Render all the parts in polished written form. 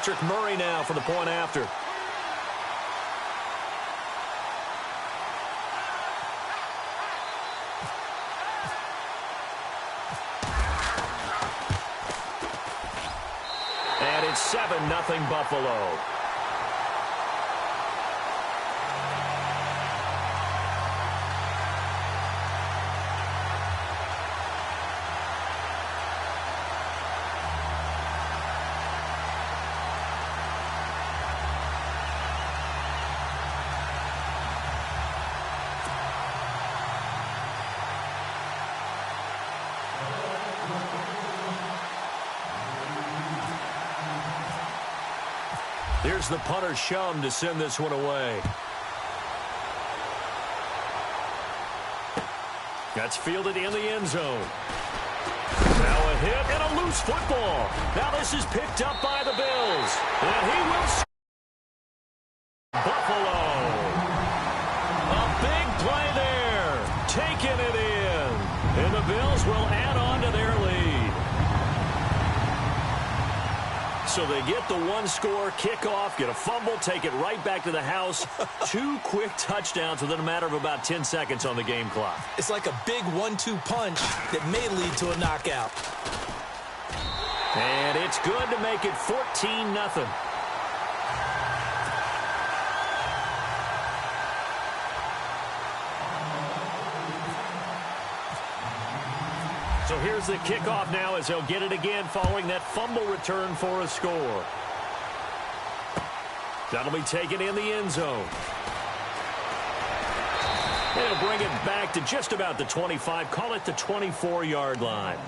Murray now for the point after. And it's 7-0 Buffalo. Here's the punter Shum to send this one away. That's fielded in the end zone. Now a hit and a loose football. Now this is picked up by the Bills. And he will score. Buffalo. A big play there. Taking it in. And the Bills will add on to their lead. So they get the one-score kickoff, get a fumble, take it right back to the house. 2 quick touchdowns within a matter of about 10 seconds on the game clock. It's like a big 1-2 punch that may lead to a knockout. And it's good to make it 14-0. So here's the kickoff now as they'll get it again following that fumble return for a score. That'll be taken in the end zone. They'll bring it back to just about the 25, call it the 24-yard line.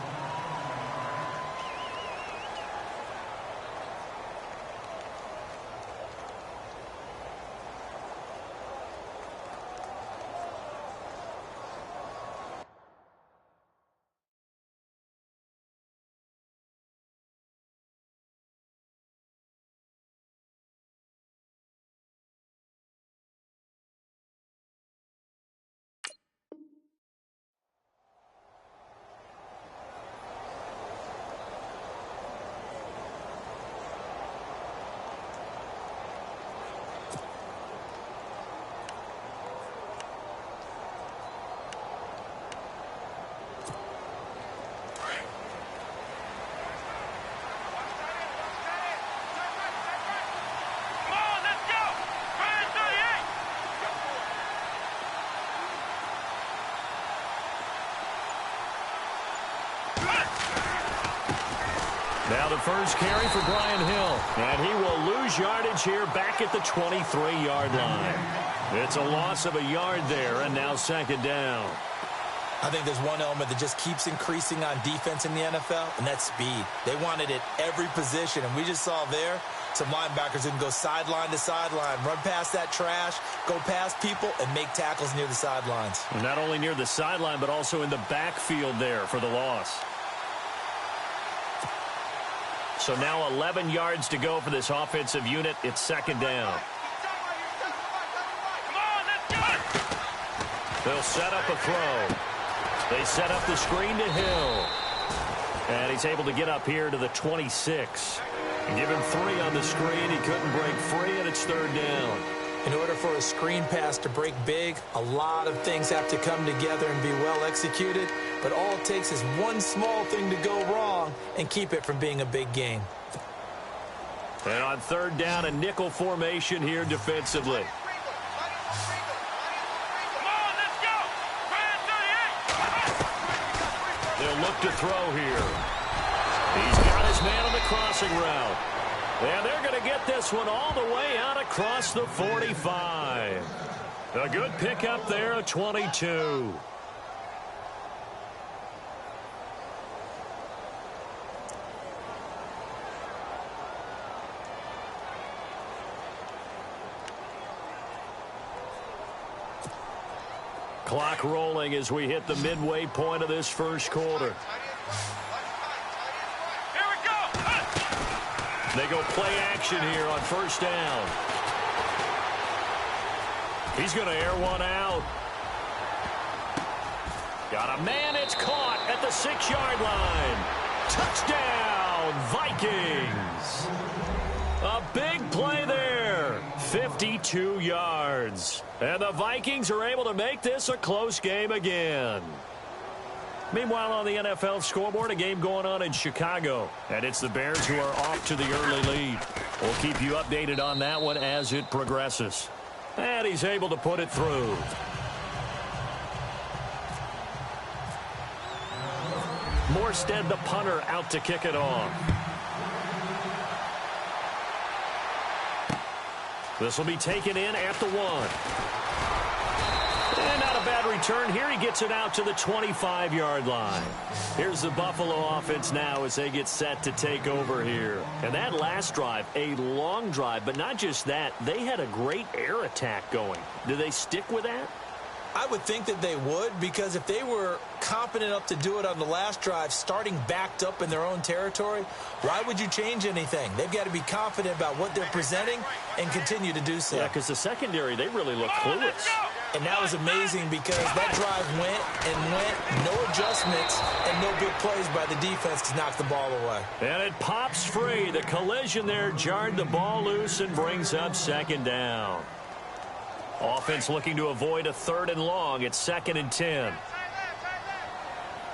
Now the first carry for Brian Hill. And he will lose yardage here back at the 23-yard line. It's a loss of a yard there, and now second down. I think there's one element that just keeps increasing on defense in the NFL, and that's speed. They want it at every position, and we just saw there some linebackers who can go sideline to sideline, run past that trash, go past people, and make tackles near the sidelines. And not only near the sideline, but also in the backfield there for the loss. So now 11 yards to go for this offensive unit. It's second down. They'll set up a throw. They set up the screen to Hill. And he's able to get up here to the 26. Give him 3 on the screen. He couldn't break free, and it's third down. In order for a screen pass to break big, a lot of things have to come together and be well executed. But all it takes is one small thing to go wrong and keep it from being a big game. And on third down, a nickel formation here defensively. They'll look to throw here. He's got his man on the crossing route. And they're going to get this one all the way out across the 45. A good pickup there at 22. Clock rolling as we hit the midway point of this first quarter. They go play action here on first down. He's going to air one out. Got a man. It's caught at the 6-yard line. Touchdown, Vikings. Big play there. 52 yards. And the Vikings are able to make this a close game again. Meanwhile, on the NFL scoreboard, a game going on in Chicago. And it's the Bears who are off to the early lead. We'll keep you updated on that one as it progresses. And he's able to put it through. Morstead, the punter, out to kick it off. This will be taken in at the 1. And not a bad return here. He gets it out to the 25-yard line. Here's the Buffalo offense now as they get set to take over here. And that last drive, a long drive, but not just that. They had a great air attack going. Do they stick with that? I would think that they would, because if they were confident enough to do it on the last drive, starting backed up in their own territory, why would you change anything? They've got to be confident about what they're presenting and continue to do so. Yeah, because the secondary, they really look clueless. And that was amazing because that drive went and went, no adjustments, and no big plays by the defense to knock the ball away. And it pops free. The collision there jarred the ball loose and brings up second down. Offense looking to avoid a 3rd and long. It's 2nd and 10.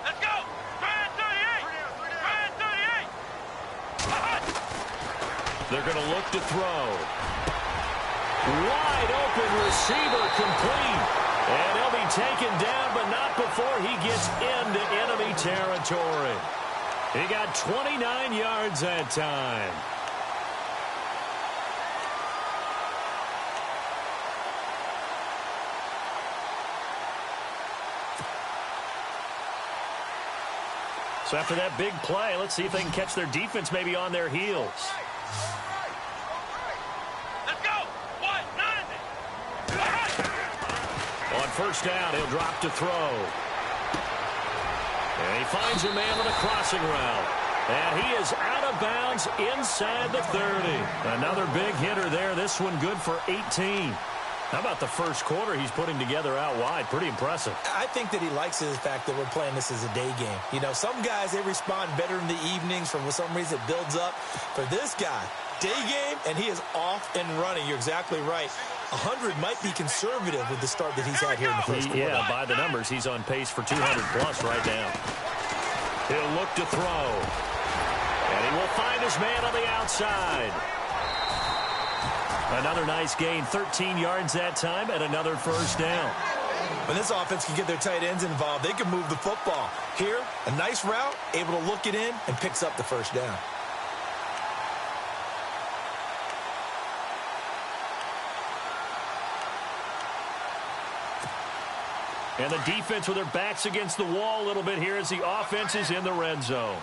Let's go! 38! They're going to look to throw. Wide open receiver complete. And he'll be taken down, but not before he gets into enemy territory. He got 29 yards that time. So after that big play, let's see if they can catch their defense maybe on their heels. Let's go! 1-9! On first down, he'll drop to throw. And he finds a man on a crossing route. And he is out of bounds inside the 30. Another big hitter there. This one good for 18. How about the first quarter he's putting together out wide? Pretty impressive. I think that he likes the fact that we're playing this as a day game. You know, some guys, they respond better in the evenings. For some reason, it builds up. For this guy, day game, and he is off and running. You're exactly right. 100 might be conservative with the start that he's had here in the first quarter. Yeah, by the numbers, he's on pace for 200-plus right now. He'll look to throw. And he will find his man on the outside. Another nice gain, 13 yards that time, and another first down. When this offense can get their tight ends involved, they can move the football. Here, a nice route, able to look it in, and picks up the first down. And the defense with their backs against the wall a little bit here as the offense is in the red zone.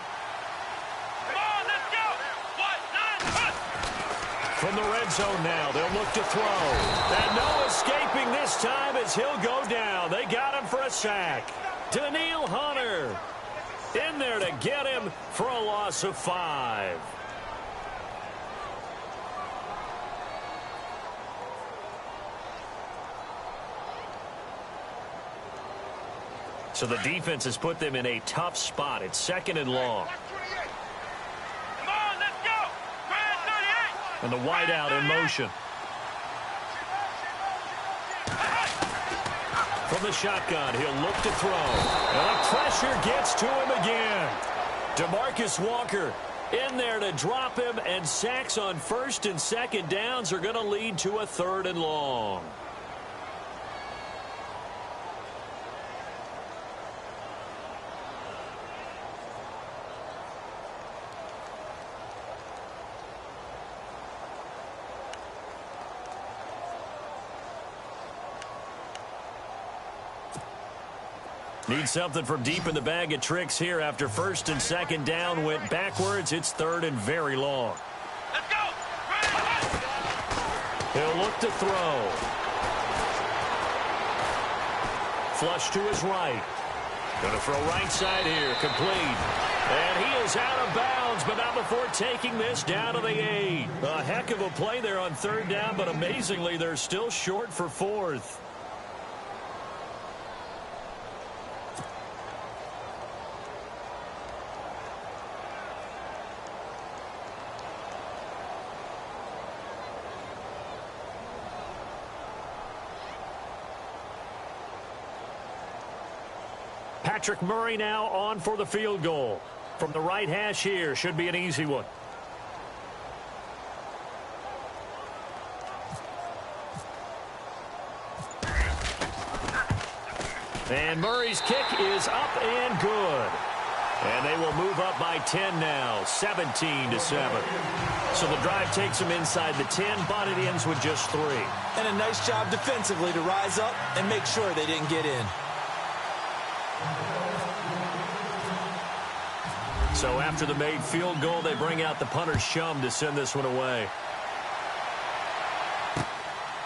From the red zone now, they'll look to throw. And no escaping this time as he'll go down. They got him for a sack. Daniil Hunter in there to get him for a loss of 5. So the defense has put them in a tough spot. It's 2nd and long. And the wideout in motion. From the shotgun, he'll look to throw. And the pressure gets to him again. DeMarcus Walker in there to drop him, and sacks on 1st and 2nd downs are going to lead to a 3rd and long. Need something from deep in the bag of tricks here after 1st and 2nd down went backwards. It's 3rd and very long. Let's go! He'll look to throw. Flush to his right. Going to throw right side here. Complete. And he is out of bounds, but not before taking this down to the 8. A heck of a play there on 3rd down, but amazingly, they're still short for 4th. Patrick Murray now on for the field goal. From the right hash here, should be an easy one. And Murray's kick is up and good. And they will move up by 10 now, 17-7. So the drive takes them inside the 10, but it ends with just 3. And a nice job defensively to rise up and make sure they didn't get in. So after the made field goal, they bring out the punter's chum to send this one away.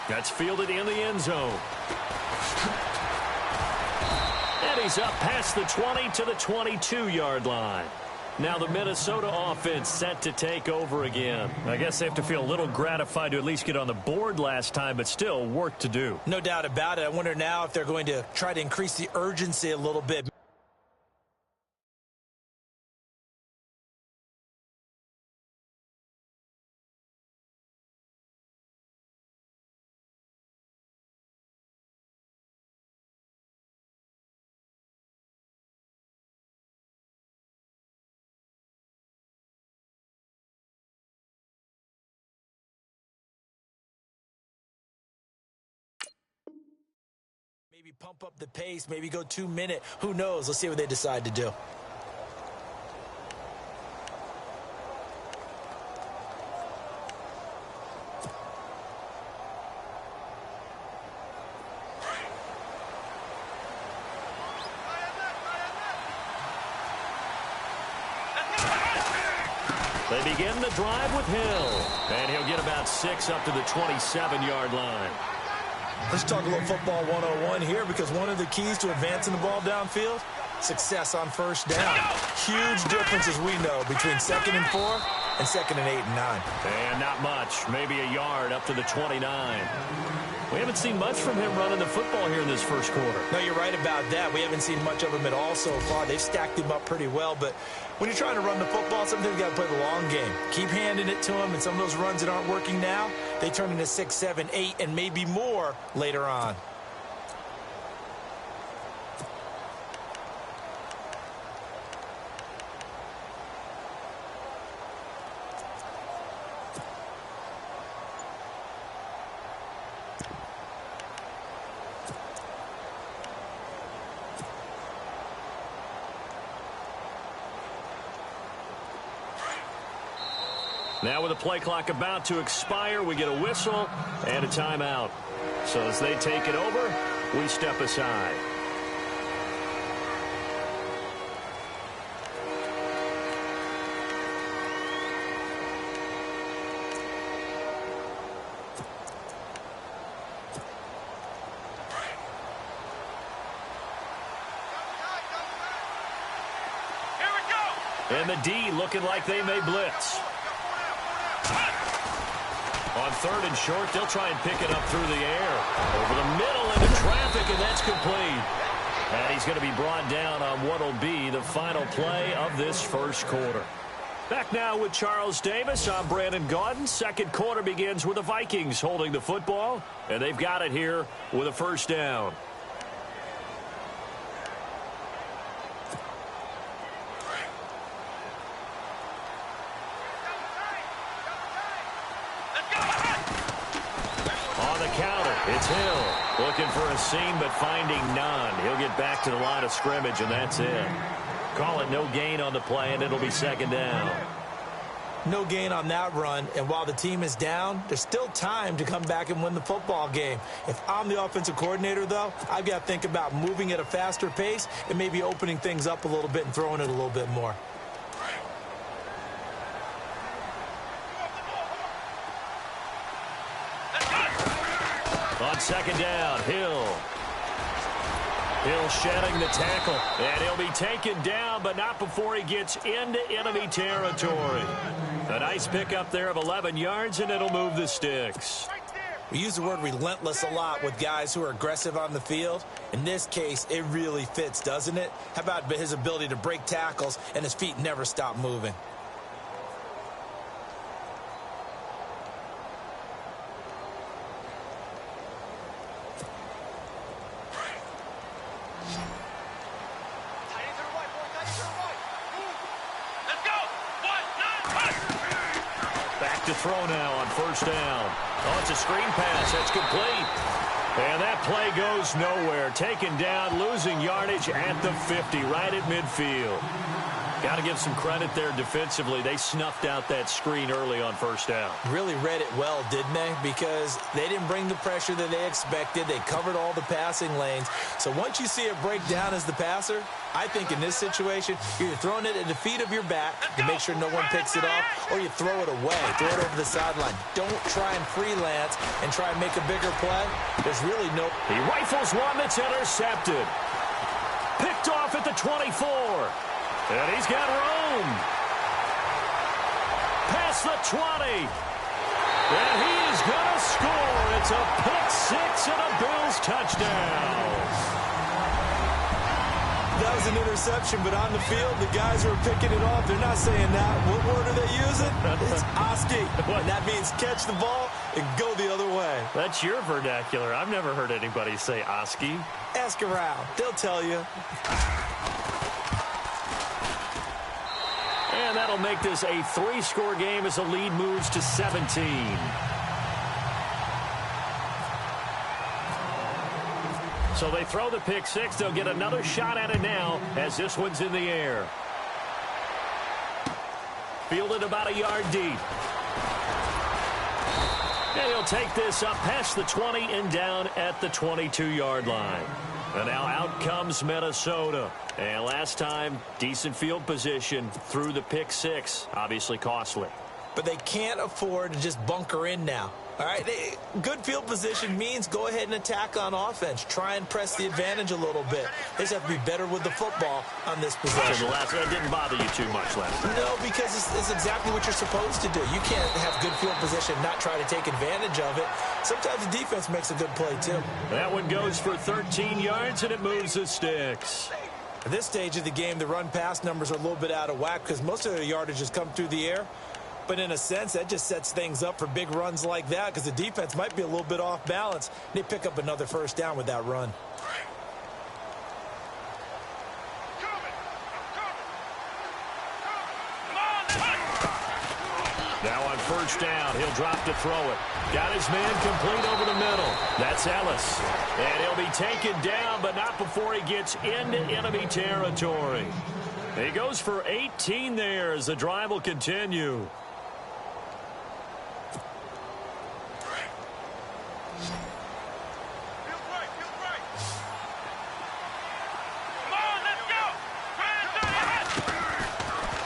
That's fielded in the end zone. And he's up past the 20 to the 22-yard line. Now the Minnesota offense set to take over again. I guess they have to feel a little gratified to at least get on the board last time, but still work to do. No doubt about it. I wonder now if they're going to try to increase the urgency a little bit. Maybe pump up the pace, maybe go 2 minute. Who knows? Let's see what they decide to do. They begin the drive with Hill. And he'll get about 6 up to the 27-yard line. Let's talk a little football 101 here, because one of the keys to advancing the ball downfield, success on first down. Huge difference, as we know, between 2nd and 4 and 2nd and 8 and 9. And not much, maybe a yard up to the 29. We haven't seen much from him running the football here in this first quarter. No, you're right about that. We haven't seen much of him at all so far. They've stacked him up pretty well, but when you're trying to run the football, sometimes you got to play the long game. Keep handing it to him, and some of those runs that aren't working now, they turn into 6, 7, 8, and maybe more later on. Now with the play clock about to expire, we get a whistle and a timeout. So as they take it over, we step aside. Here we go. And the D looking like they may blitz. On 3rd and short, they'll try and pick it up through the air. Over the middle into traffic, and that's complete. And he's going to be brought down on what will be the final play of this first quarter. Back now with Charles Davis. I'm Brandon Gaudin. Second quarter begins with the Vikings holding the football, and they've got it here with a first down. It's Hill looking for a seam but finding none. He'll get back to the line of scrimmage, and that's it. Call it no gain on the play, and it'll be 2nd down. No gain on that run, and while the team is down, there's still time to come back and win the football game. If I'm the offensive coordinator, though, I've got to think about moving at a faster pace and maybe opening things up a little bit and throwing it a little bit more. On 2nd down, Hill shedding the tackle, and he'll be taken down, but not before he gets into enemy territory. A nice pickup there of 11 yards, and it'll move the sticks. We use the word relentless a lot with guys who are aggressive on the field. In this case, it really fits, doesn't it? How about his ability to break tackles and his feet never stop moving? throw now on first down. Oh, it's a screen pass. That's complete. And that play goes nowhere. Taken down, losing yardage at the 50, right at midfield. Got to give some credit there defensively. They snuffed out that screen early on first down. Really read it well, didn't they? Because they didn't bring the pressure that they expected. They covered all the passing lanes. So once you see it break down as the passer, I think in this situation, you're either throwing it at the feet of your back to make sure no one picks it off, or you throw it away, throw it over the sideline. Don't try and freelance and try and make a bigger play. There's really no... He rifles one that's intercepted. Picked off at the 24. And he's got room. Past the 20. And he is going to score. It's a pick six and a Bills touchdown. That was an interception, but on the field, the guys who are picking it off, they're not saying that. What word are they using? It's Oski. And that means catch the ball and go the other way. That's your vernacular. I've never heard anybody say Oski. Ask around. They'll tell you. And that'll make this a 3-score game as the lead moves to 17. So they throw the pick six. They'll get another shot at it now as this one's in the air. Fielded about a yard deep. And he'll take this up past the 20 and down at the 22-yard line. And now out comes Minnesota. And last time, decent field position through the pick six. Obviously costly. But they can't afford to just bunker in now. All right, good field position means go ahead and attack on offense. Try and press the advantage a little bit. They just have to be better with the football on this possession. That didn't bother you too much last time. No, because it's exactly what you're supposed to do. You can't have good field position and not try to take advantage of it. Sometimes the defense makes a good play, too. That one goes for 13 yards, and it moves the sticks. At this stage of the game, the run-pass numbers are a little bit out of whack because most of their yardage has come through the air. But in a sense, that just sets things up for big runs like that because the defense might be a little bit off balance. They pick up another first down with that run. Now on first down, he'll drop to throw it. Got his man complete over the middle. That's Ellis. And he'll be taken down, but not before he gets into enemy territory. He goes for 18 there as the drive will continue.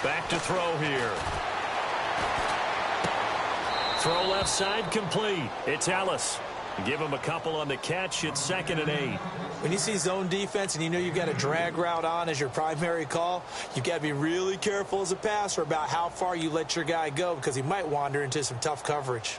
Back to throw here. Throw left side complete. It's Ellis. Give him a couple on the catch. It's 2nd and 8. When you see zone defense and you know you've got a drag route on as your primary call, you've got to be really careful as a passer about how far you let your guy go because he might wander into some tough coverage.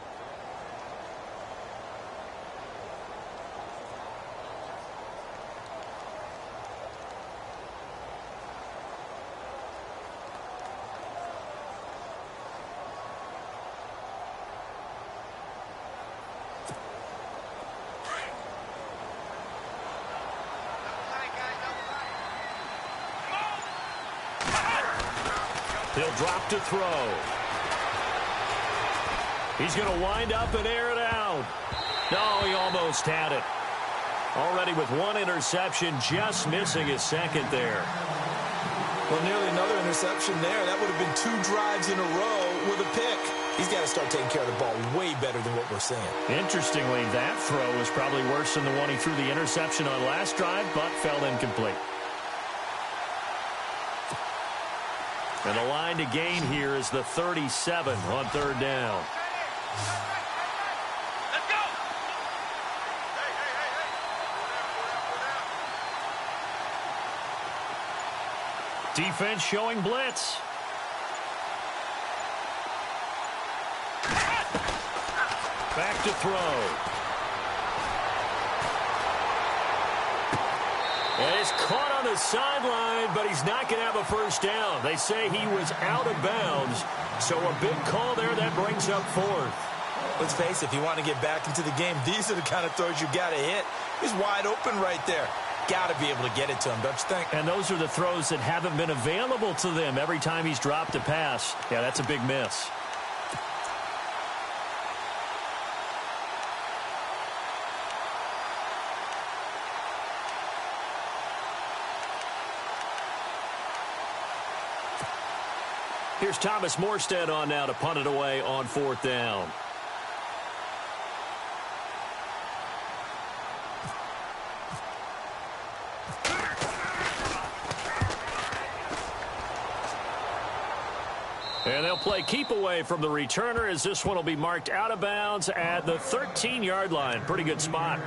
He'll drop to throw. He's going to wind up and air it out. No, he almost had it. Already with one interception, just missing his second there. Well, nearly another interception there. That would have been 2 drives in a row with a pick. He's got to start taking care of the ball way better than what we're seeing. Interestingly, that throw was probably worse than the one he threw the interception on last drive, but fell incomplete. And the line to gain here is the 37 on 3rd down. Let's go. Defense showing blitz. Back to throw. And he's caught on the sideline, but he's not going to have a first down. They say he was out of bounds, so a big call there that brings up 4th. Let's face it, if you want to get back into the game, these are the kind of throws you got to hit. He's wide open right there. Got to be able to get it to him, don't you think? And those are the throws that haven't been available to them every time he's dropped a pass. Yeah, that's a big miss. Here's Thomas Morstead on now to punt it away on 4th down. And they'll play keep away from the returner as this one will be marked out of bounds at the 13-yard line. Pretty good spot.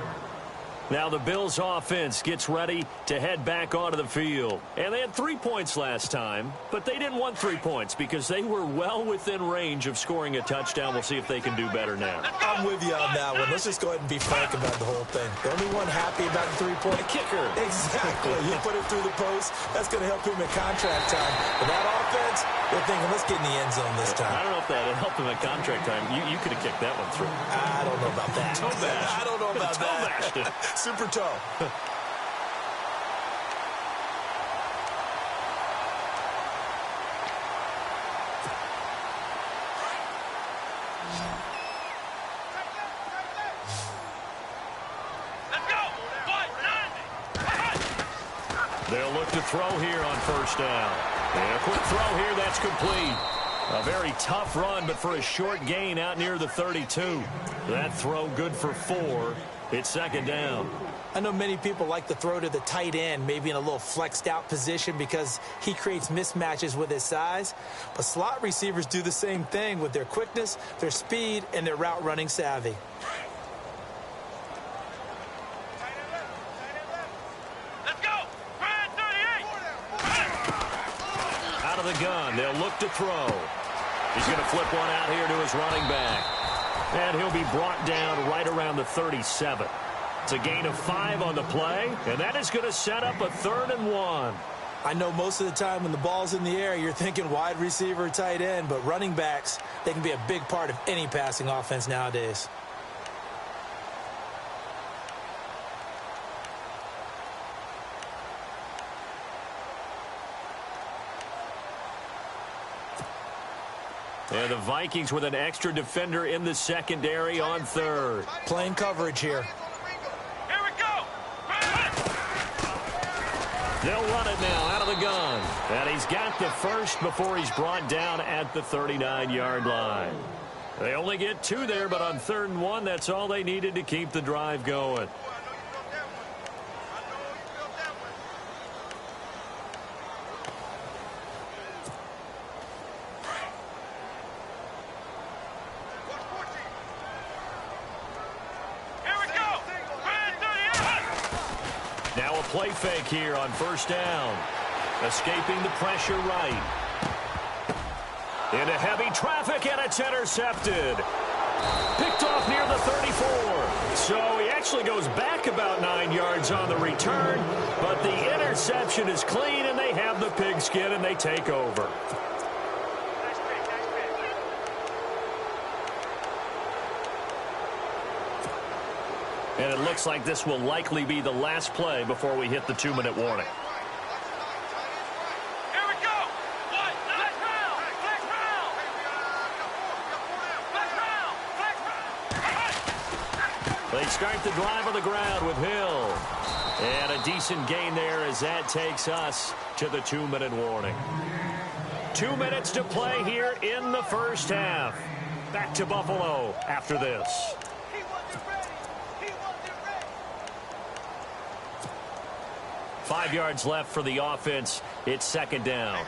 Now the Bills offense gets ready to head back onto the field. And they had 3 points last time, but they didn't want 3 points because they were well within range of scoring a touchdown. We'll see if they can do better now. I'm with you on that one. Let's just go ahead and be frank about the whole thing. The only one happy about the 3-point kicker. Exactly. You put it through the post. That's going to help him in contract time. But that offense, they're thinking, let's get in the end zone this time. I don't know if that helped him in contract time. You could have kicked that one through. I don't know about that. Toe bash. I don't know about that. Bashed it. Super toe. They'll look to throw here on 1st down. And a quick throw here, that's complete. A very tough run, but for a short gain out near the 32. That throw good for 4. It's 2nd down. I know many people like to throw to the tight end, maybe in a little flexed out position because he creates mismatches with his size. But slot receivers do the same thing with their quickness, their speed, and their route running savvy. Let's go. Ryan 38. Out of the gun, they'll look to throw. He's going to flip one out here to his running back. And he'll be brought down right around the 37. It's a gain of 5 on the play, and that is going to set up a 3rd and 1. I know most of the time when the ball's in the air, you're thinking wide receiver, tight end, but running backs, they can be a big part of any passing offense nowadays. And the Vikings with an extra defender in the secondary on 3rd. Playing coverage here. Here we go. They'll run it now out of the gun. And he's got the first before he's brought down at the 39-yard line. They only get 2 there, but on 3rd and 1, that's all they needed to keep the drive going. Now a play fake here on 1st down. Escaping the pressure right. Into heavy traffic, and it's intercepted. Picked off near the 34. So he actually goes back about 9 yards on the return, but the interception is clean, and they have the pigskin, and they take over. And it looks like this will likely be the last play before we hit the 2-minute warning. Here we go. What? Flex round. Flex round. Flex round. Flex round. They start the drive on the ground with Hill. And a decent gain there as that takes us to the 2-minute warning. 2 minutes to play here in the first half. Back to Buffalo after this. 5 yards left for the offense. It's 2nd down.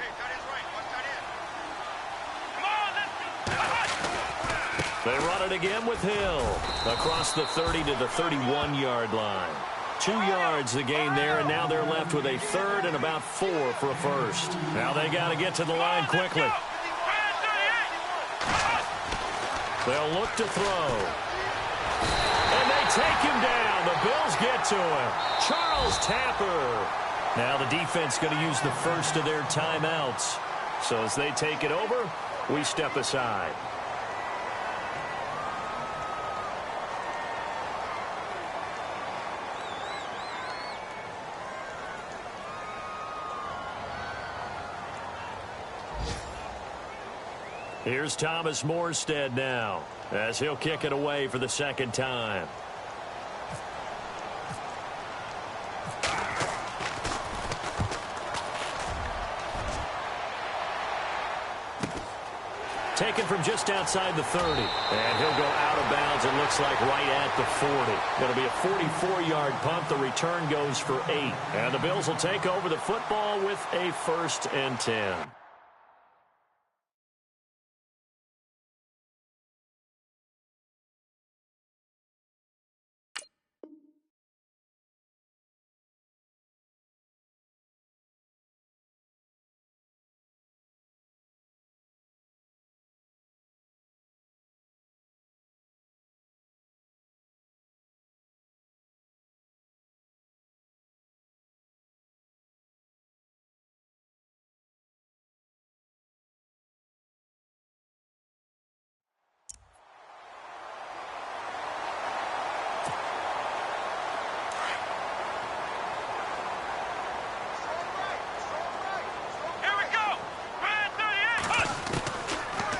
They run it again with Hill across the 30 to the 31-yard line. 2 yards the gain there, and now they're left with a 3rd and about 4 for a first. Now they got to get to the line quickly. They'll look to throw. And they take him down. The Bills get to him. Charles Tapper. Now the defense going to use the first of their timeouts. So as they take it over, we step aside. Here's Thomas Morstead now as he'll kick it away for the 2nd time. Taken from just outside the 30. And he'll go out of bounds, it looks like, right at the 40. It'll be a 44-yard punt. The return goes for 8. And the Bills will take over the football with a 1st and 10.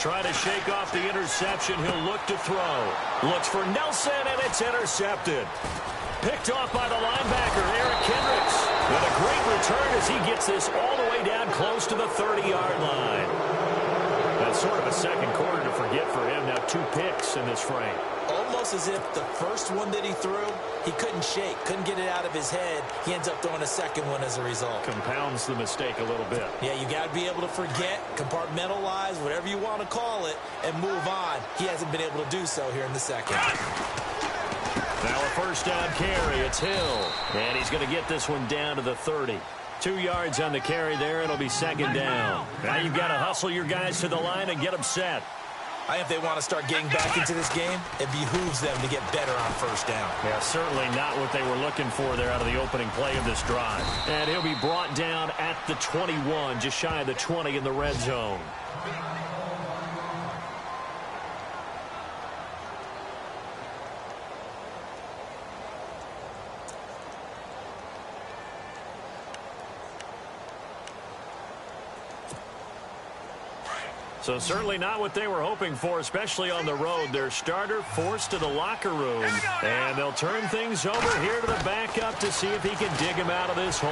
Trying to shake off the interception. He'll look to throw. Looks for Nelson, and it's intercepted. Picked off by the linebacker, Eric Kendricks. With a great return as he gets this all the way down close to the 30-yard line. That's sort of a second quarter to forget for him. Now 2 picks in this frame. Almost as if the first one that he threw, he couldn't shake, couldn't get it out of his head. He ends up throwing a second one as a result. Compounds the mistake a little bit. Yeah, you got to be able to forget, compartmentalize, whatever you want to call it, and move on. He hasn't been able to do so here in the second. Now a first down carry. It's Hill. And he's going to get this one down to the 30. 2 yards on the carry there. It'll be second down. Now you've got to hustle your guys to the line and get them set. I think if they want to start getting back into this game, it behooves them to get better on first down. Yeah, certainly not what they were looking for there out of the opening play of this drive. And he'll be brought down at the 21, just shy of the 20 in the red zone. So certainly not what they were hoping for, especially on the road. Their starter forced to the locker room. And they'll turn things over here to the backup to see if he can dig him out of this hole.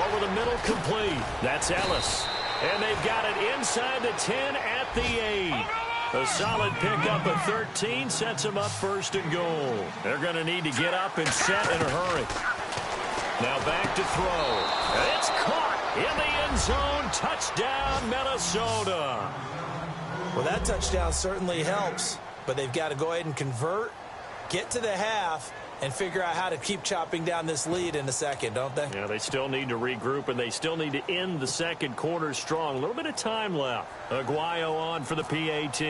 Over the middle, complete. That's Ellis. And they've got it inside the 10 at the 8. A solid pickup of 13 sets them up 1st and goal. They're going to need to get up and set in a hurry. Now back to throw. And it's caught in the end zone. Touchdown, Minnesota. Well, that touchdown certainly helps, but they've got to go ahead and convert, get to the half, and figure out how to keep chopping down this lead in the second, don't they? Yeah, they still need to regroup, and they still need to end the second quarter strong. A little bit of time left. Aguayo on for the PAT.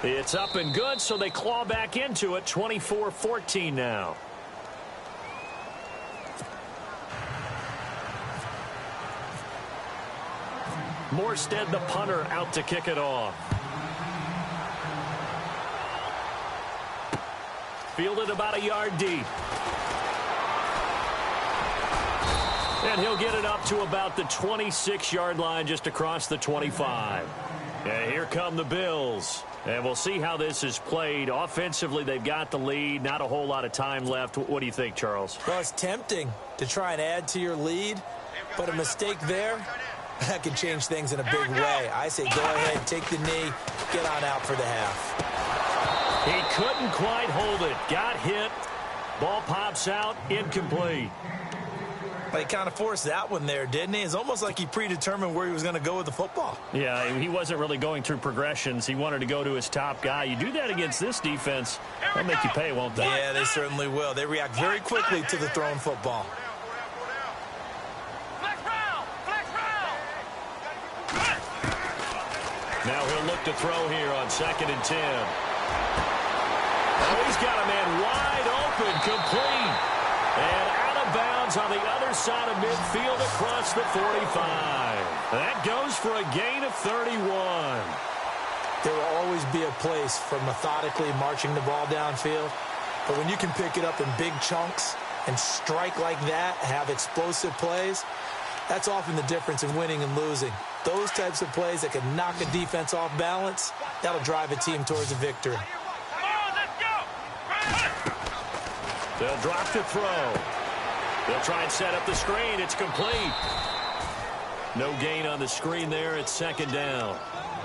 It's up and good, so they claw back into it. 24-14 now. Morstead, the punter, out to kick it off. Fielded about a yard deep. And he'll get it up to about the 26-yard line, just across the 25. And here come the Bills. And we'll see how this is played. Offensively, they've got the lead. Not a whole lot of time left. What do you think, Charles? Well, it's tempting to try and add to your lead, but a mistake there, that can change things in a big way. I say go ahead, take the knee, get on out for the half. He couldn't quite hold it. Got hit. Ball pops out. Incomplete. But he kind of forced that one there, didn't he? It's almost like he predetermined where he was going to go with the football. Yeah, he wasn't really going through progressions. He wanted to go to his top guy. You do that against this defense, they'll make you pay, won't they? Yeah, they certainly will. They react very quickly to the thrown football. Now he'll look to throw here on 2nd and 10. Oh, he's got a man wide open, complete. And out of bounds on the other side of midfield across the 45. That goes for a gain of 31. There will always be a place for methodically marching the ball downfield. But when you can pick it up in big chunks and strike like that, have explosive plays, that's often the difference in winning and losing. Those types of plays that can knock a defense off balance, that'll drive a team towards a victory. They'll drop the throw. They'll try and set up the screen. It's complete. No gain on the screen there. It's second down.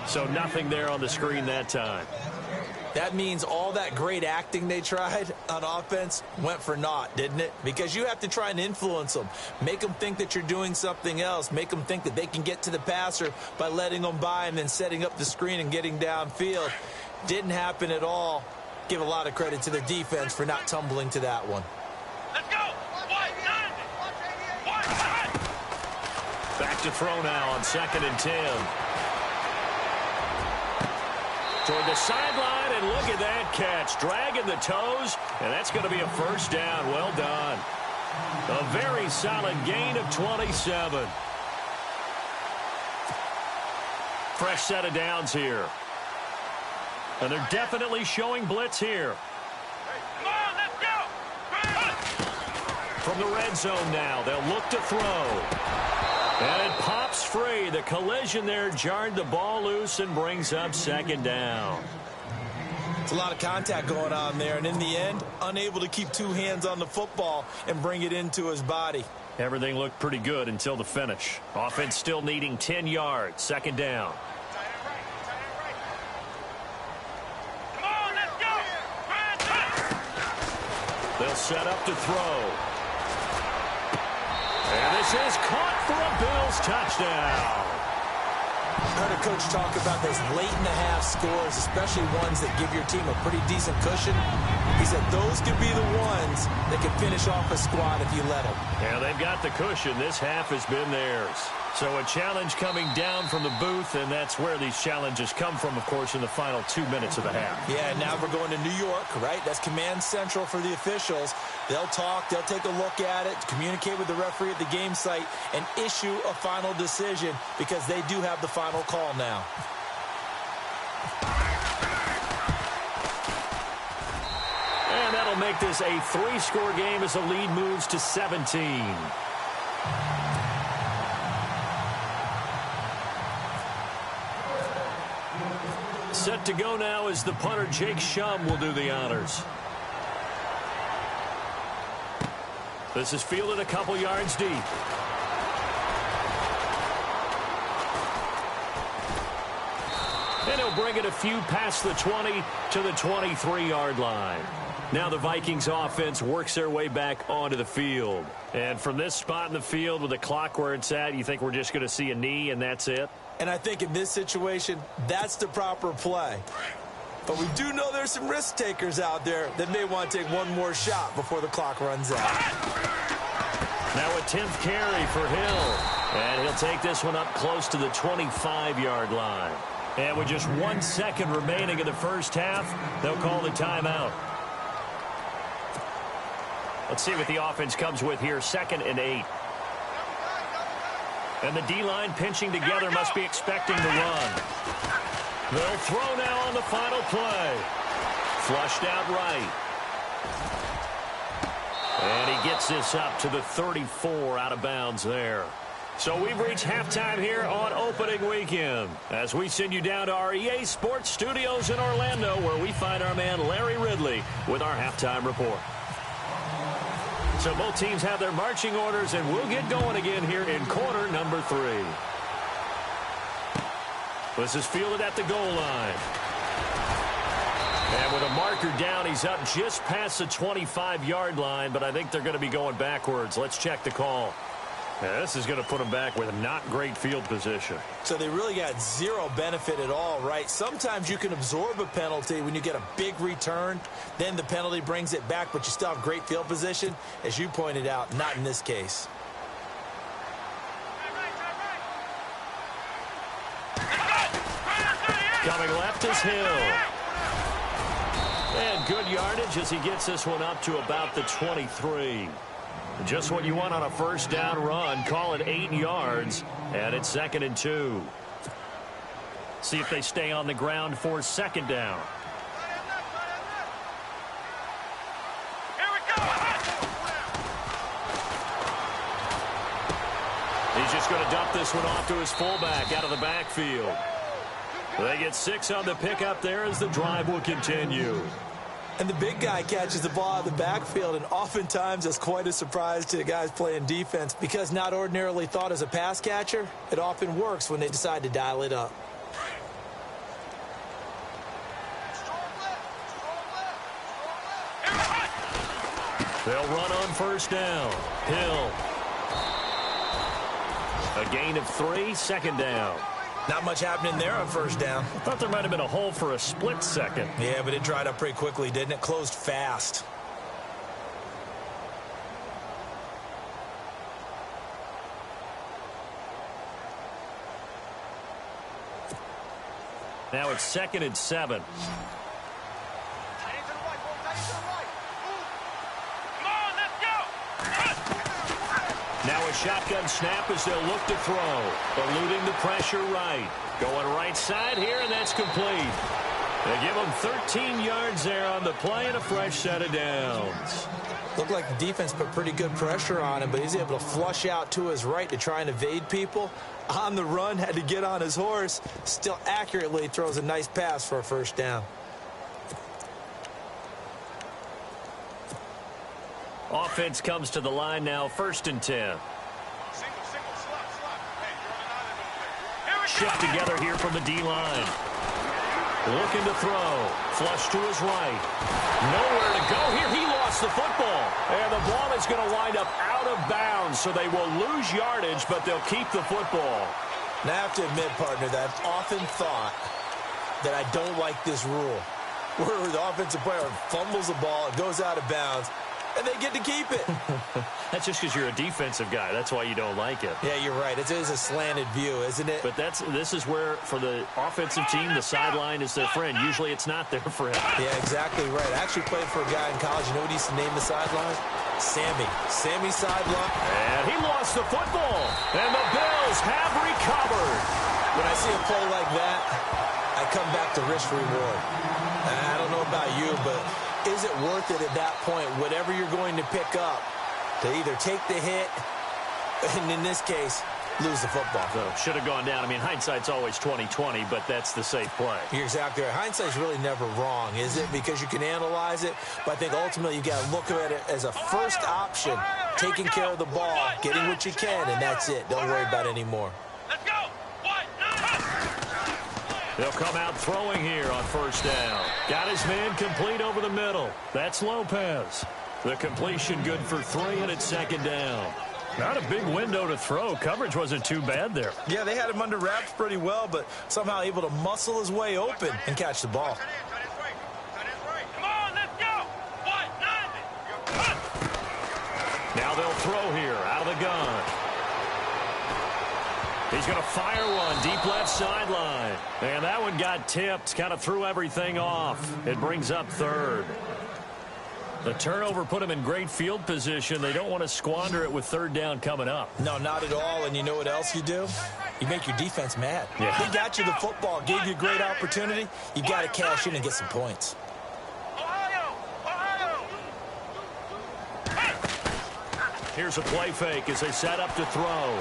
So nothing there on the screen that time. That means all that great acting they tried on offense went for naught, didn't it? Because you have to try and influence them. Make them think that you're doing something else. Make them think that they can get to the passer by letting them by and then setting up the screen and getting downfield. Didn't happen at all. Give a lot of credit to their defense for not tumbling to that one. Let's go. Back to throw now on 2nd and 10. Toward the sideline, and look at that catch. Dragging the toes, and that's going to be a first down. Well done. A very solid gain of 27. Fresh set of downs here. And they're definitely showing blitz here. Come on, let's go. From the red zone now, they'll look to throw. And it pops free. The collision there jarred the ball loose and brings up second down. It's a lot of contact going on there, and in the end, unable to keep two hands on the football and bring it into his body. Everything looked pretty good until the finish. Offense still needing 10 yards. Second down. Come on, let's go. They'll set up to throw. And this is caught for a Bills touchdown. I heard a coach talk about those late-in-the-half scores, especially ones that give your team a pretty decent cushion. He said those could be the ones that could finish off a squad if you let them. Yeah, they've got the cushion. This half has been theirs. So a challenge coming down from the booth, and that's where these challenges come from, of course, in the final 2 minutes of the half. Yeah, now we're going to New York, right? That's command central for the officials. They'll talk, they'll take a look at it, communicate with the referee at the game site, and issue a final decision because they do have the final call now. And that'll make this a 3-score game as the lead moves to 17. Set to go now is the punter, Jake Shum, will do the honors. This is fielded a couple yards deep. And he'll bring it a few past the 20 to the 23-yard line. Now the Vikings offense works their way back onto the field. And from this spot in the field with the clock where it's at, you think we're just going to see a knee and that's it? And I think in this situation, that's the proper play. But we do know there's some risk takers out there that may want to take one more shot before the clock runs out. Now a 10th carry for Hill. And he'll take this one up close to the 25-yard line. And with just 1 second remaining in the first half, they'll call the timeout. Let's see what the offense comes with here. 2nd and 8. And the D-line pinching together must be expecting to run. They'll throw now on the final play. Flushed out right. And he gets this up to the 34 out of bounds there. So we've reached halftime here on opening weekend as we send you down to our EA Sports Studios in Orlando where we find our man Larry Ridley with our halftime report. So both teams have their marching orders, and we'll get going again here in quarter number 3. This is fielded at the goal line. And with a marker down, he's up just past the 25-yard line, but I think they're going to be going backwards. Let's check the call. Yeah, this is going to put them back with not great field position. So they really got zero benefit at all, right? Sometimes you can absorb a penalty when you get a big return. Then the penalty brings it back, but you still have great field position. As you pointed out, not in this case. Coming left is Hill. And good yardage as he gets this one up to about the 23. Just what you want on a first down run. Call it 8 yards. And it's 2nd and 2. See if they stay on the ground for second down. Here we go. He's just going to dump this one off to his fullback out of the backfield. They get 6 on the pickup there as the drive will continue. And the big guy catches the ball out of the backfield, and oftentimes that's quite a surprise to the guys playing defense because not ordinarily thought as a pass catcher, it often works when they decide to dial it up. They'll run on first down. Hill. A gain of 3, second down. Not much happening there on first down. I thought there might have been a hole for a split second. Yeah, but it dried up pretty quickly, didn't it? Closed fast. Now it's 2nd and 7. Now a shotgun snap as they'll look to throw. Eluding the pressure right. Going right side here, and that's complete. They give him 13 yards there on the play and a fresh set of downs. Looked like the defense put pretty good pressure on him, but he's able to flush out to his right to try and evade people. On the run, had to get on his horse. Still accurately throws a nice pass for a first down. Offense comes to the line now, 1st and 10. Shift together here from the D-line. Looking to throw. Flush to his right. Nowhere to go here. He lost the football. And the ball is going to wind up out of bounds, so they will lose yardage, but they'll keep the football. Now, I have to admit, partner, that I've often thought that I don't like this rule, where the offensive player fumbles the ball, it goes out of bounds, and they get to keep it. That's just because you're a defensive guy. That's why you don't like it. Yeah, you're right. It is a slanted view, isn't it? But this is where, for the offensive team, the sideline is their friend. Usually it's not their friend. Yeah, exactly right. I actually played for a guy in college. You know what he used to name the sideline? Sammy. Sammy sideline. And he lost the football. And the Bills have recovered. When I see a play like that, I come back to risk reward. I don't know about you, but is it worth it at that point, whatever you're going to pick up, to either take the hit, and in this case, lose the football? So should have gone down. I mean, hindsight's always 20/20, but that's the safe play. You're exactly right. Hindsight's really never wrong, is it? Because you can analyze it, but I think ultimately you got to look at it as a first option, taking care of the ball, getting what you can, and that's it. Don't worry about it anymore. Let's go. They'll come out throwing here on first down. Got his man complete over the middle. That's Lopez. The completion good for 3, and it's 2nd down. Not a big window to throw. Coverage wasn't too bad there. Yeah, they had him under wraps pretty well, but somehow able to muscle his way open and catch the ball. Come on, let's go. Now they'll throw here out of the gun. He's going to fire one deep left sideline. And that one got tipped, kind of threw everything off. It brings up 3rd. The turnover put him in great field position. They don't want to squander it with 3rd down coming up. No, not at all. And you know what else you do? You make your defense mad. Yeah. They got you the football, gave you a great opportunity. You got to cash in and get some points. Here's a play fake as they set up to throw.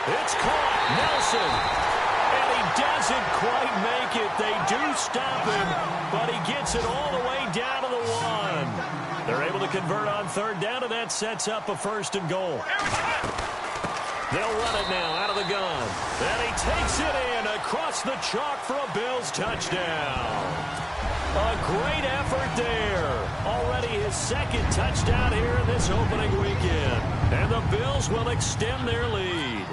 It's caught. Nelson. And he doesn't quite make it. They do stop him, but he gets it all the way down to the 1. They're able to convert on 3rd down, and that sets up a 1st and goal. They'll run it now out of the gun. And he takes it in across the chalk for a Bills touchdown. A great effort there. Already his 2nd touchdown here in this opening weekend. And the Bills will extend their lead.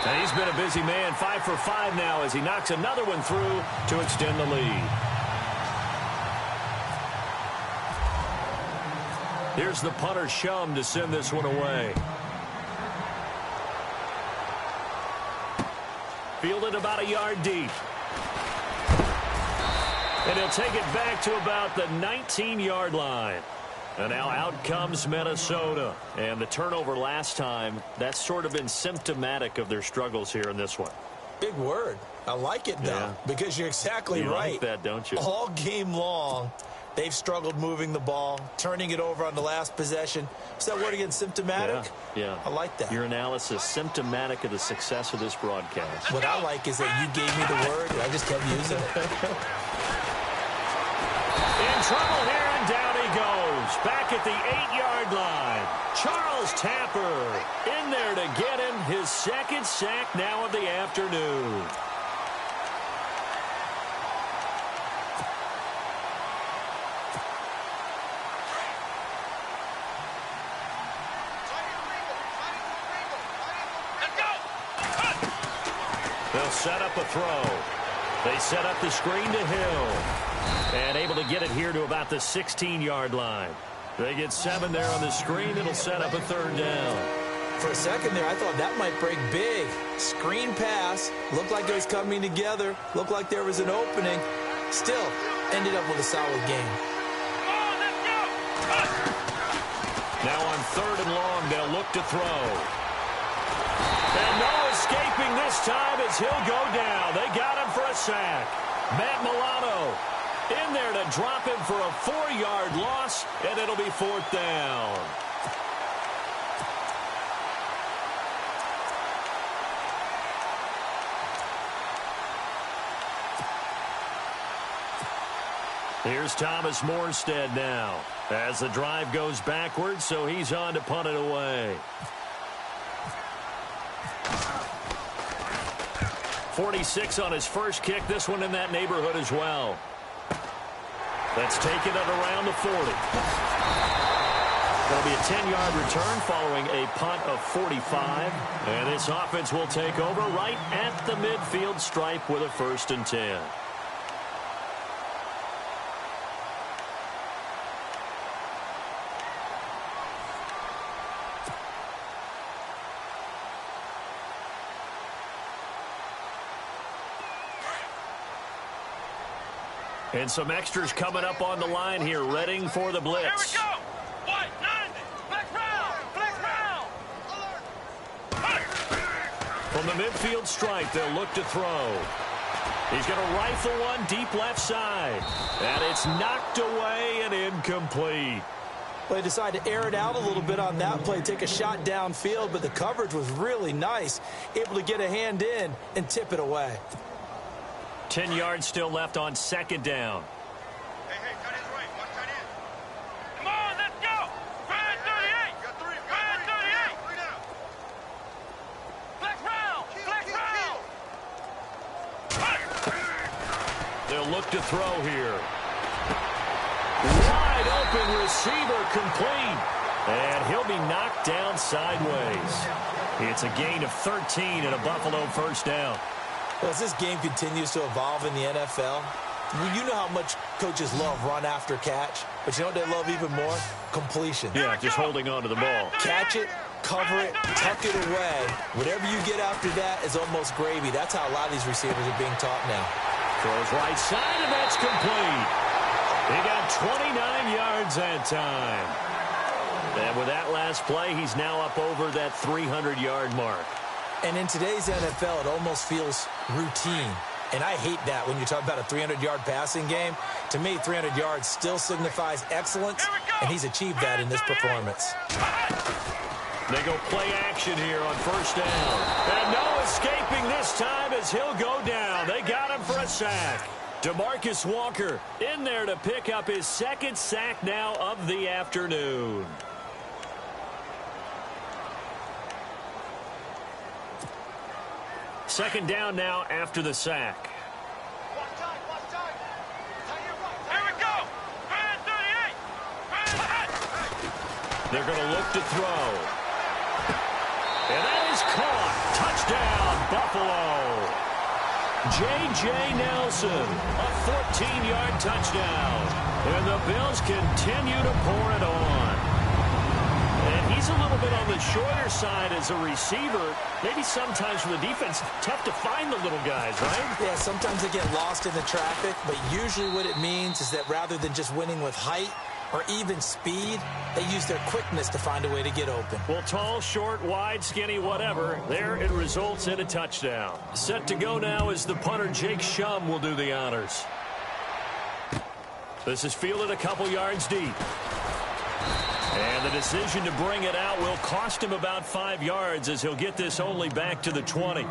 And he's been a busy man, 5 for 5 now as he knocks another one through to extend the lead. Here's the punter Shum to send this one away. Fielded about a yard deep. And he'll take it back to about the 19-yard line. And now out comes Minnesota. And the turnover last time, that's sort of been symptomatic of their struggles here in this one. Big word. I like it, though, because you're exactly right. You like that, don't you? All game long, They've struggled moving the ball, turning it over on the last possession. Is that word again, symptomatic? Yeah. I like that. Your analysis, symptomatic of the success of this broadcast. What I like is that you gave me the word, and I just kept using it. In trouble here, and down he goes. Back at the 8-yard line. Charles Tapper in there to get him his second sack now of the afternoon. They'll set up a throw. They set up the screen to Hill. And able to get it here to about the 16-yard line. They get 7 there on the screen. It'll set up a 3rd down. For a second there, I thought that might break big. Screen pass. Looked like it was coming together. Looked like there was an opening. Still, ended up with a solid game. Now on 3rd and long, they'll look to throw. And no escaping this time as he'll go down. They got him for a sack. Matt Milano in there to drop him for a 4-yard loss, and it'll be 4th down. Here's Thomas Morstead now as the drive goes backwards, so he's on to punt it away. 46 on his first kick. This one in that neighborhood as well. That's taken it around the 40. That'll be a 10-yard return following a punt of 45. And this offense will take over right at the midfield stripe with a 1st and 10. And some extras coming up on the line here, readying for the blitz. Here we go. White 90. Flex round. Flex round. From the midfield stripe, they'll look to throw. He's going to rifle one deep left side. And it's knocked away and incomplete. Well, they decided to air it out a little bit on that play, take a shot downfield, but the coverage was really nice. Able to get a hand in and tip it away. 10 yards still left on 2nd down. Hey, cut his right. One cut in. Come on, let's go. Red 38. Got 3. Red 38. 3 down. Flex round. Flex round. They'll look to throw here. Wide open receiver complete. And he'll be knocked down sideways. It's a gain of 13 and a Buffalo 1st down. Well, as this game continues to evolve in the NFL, you know how much coaches love run after catch, but you know what they love even more? Completion. Yeah, just holding on to the ball. Catch it, cover it, tuck it away. Whatever you get after that is almost gravy. That's how a lot of these receivers are being taught now. Throws right side, and that's complete. He got 29 yards that time. And with that last play, he's now up over that 300-yard mark. And in today's NFL, it almost feels routine. And I hate that when you talk about a 300-yard passing game. To me, 300 yards still signifies excellence, and he's achieved that in this performance. They go play action here on 1st down. And no escaping this time as he'll go down. They got him for a sack. DeMarcus Walker in there to pick up his 2nd sack now of the afternoon. Second down now after the sack. Here we go. Red 38. They're going to look to throw. And that is caught. Touchdown, Buffalo. J.J. Nelson, a 14-yard touchdown. And the Bills continue to pour it on. And he's a little bit on the shorter side as a receiver. Maybe sometimes for the defense, tough to find the little guys, right? Yeah, sometimes they get lost in the traffic, but usually what it means is that rather than just winning with height or even speed, they use their quickness to find a way to get open. Well, tall, short, wide, skinny, whatever. There it results in a touchdown. Set to go now as the punter Jake Shum will do the honors. This is fielded a couple yards deep. And the decision to bring it out will cost him about 5 yards as he'll get this only back to the 20.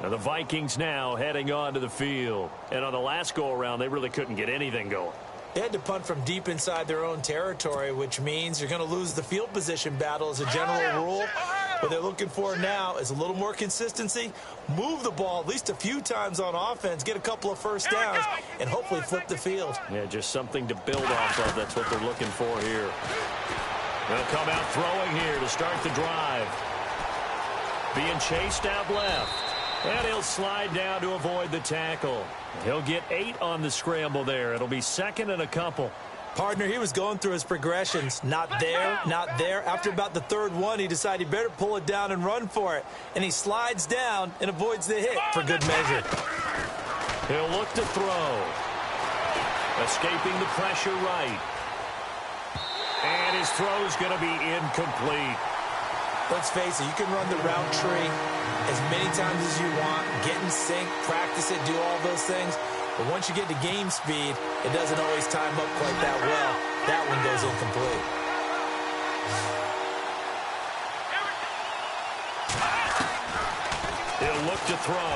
Now the Vikings now heading onto the field. And on the last go-around, they really couldn't get anything going. They had to punt from deep inside their own territory, which means you're going to lose the field position battle as a general rule. What they're looking for now is a little more consistency, move the ball at least a few times on offense, get a couple of first downs, and hopefully flip the field. Yeah, just something to build off of. That's what they're looking for here. They'll come out throwing here to start the drive. Being chased out left. And he'll slide down to avoid the tackle. He'll get 8 on the scramble there. It'll be second and a couple. Partner, he was going through his progressions. Not there, not there. After about the third one, he decided he better pull it down and run for it. And he slides down and avoids the hit for good measure. He'll look to throw. Escaping the pressure right. And his throw's going to be incomplete. Let's face it, you can run the route tree as many times as you want, get in sync, practice it, do all those things. But once you get to game speed, it doesn't always time up quite that well. That one goes incomplete. He'll look to throw.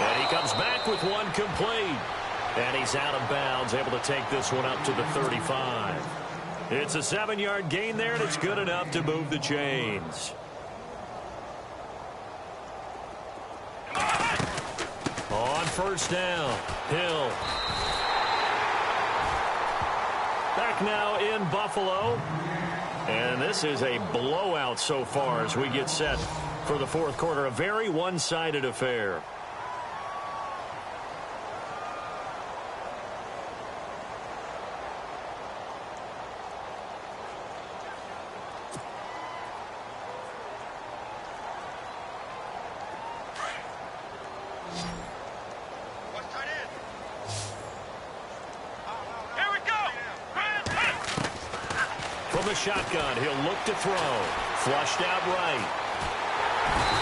And he comes back with one complete. And he's out of bounds, able to take this one up to the 35. It's a 7-yard gain there, and it's good enough to move the chains. On first down, Hill. Back now in Buffalo. And this is a blowout so far as we get set for the fourth quarter. A very one-sided affair. Shotgun. He'll look to throw. Flushed out right.